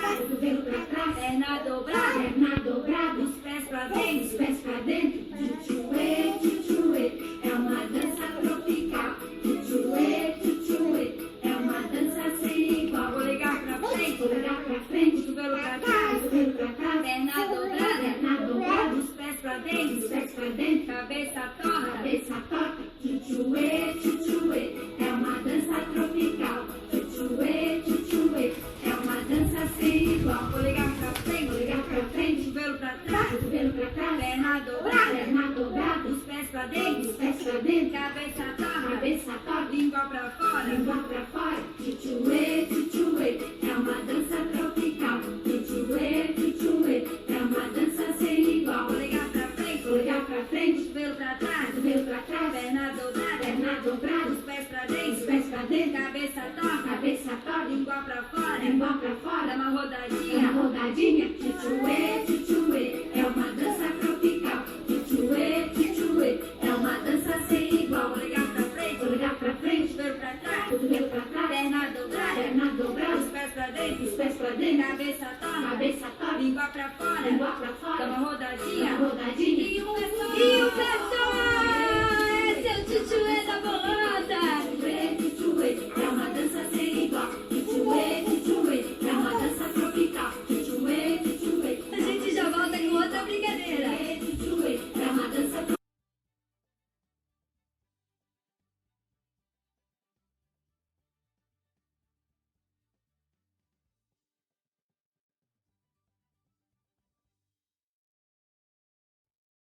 trás, cotovelo pra trás, perna dobrada, os pés pra dentro, tchutchuê, tchutchuê, é uma dança tropical, tchutchuê, tchutchuê, é uma dança sem igual. Polegar pra frente, cotovelo pra trás, perna dobrada, os pés pra dentro, cabeça torta, tchutchuê, tchutchuê, é uma dança tropical, tchutchuê, tchutchuê, é uma dança sem igual. Polegar pra frente, cotovelo pra trás, perna dobrada, os pés pra dentro, cabeça torta, língua pra fora, tchutchuê, tchutchuê, é uma dança tropical, tchutchuê, tchutchuê, é uma dança sem igual. Polegar pra frente, cotovelo pra trás, perna dobrada, os pés pra dentro, cabeça torta, língua pra fora, dá uma rodadinha, tchutchuê, tchutchuê, é uma dança tropical, tchutchuê, tchutchuê, é uma dança sem igual. Polegar pra frente, cotovelo pra trás, perna dobrada, os pés pra dentro, cabeça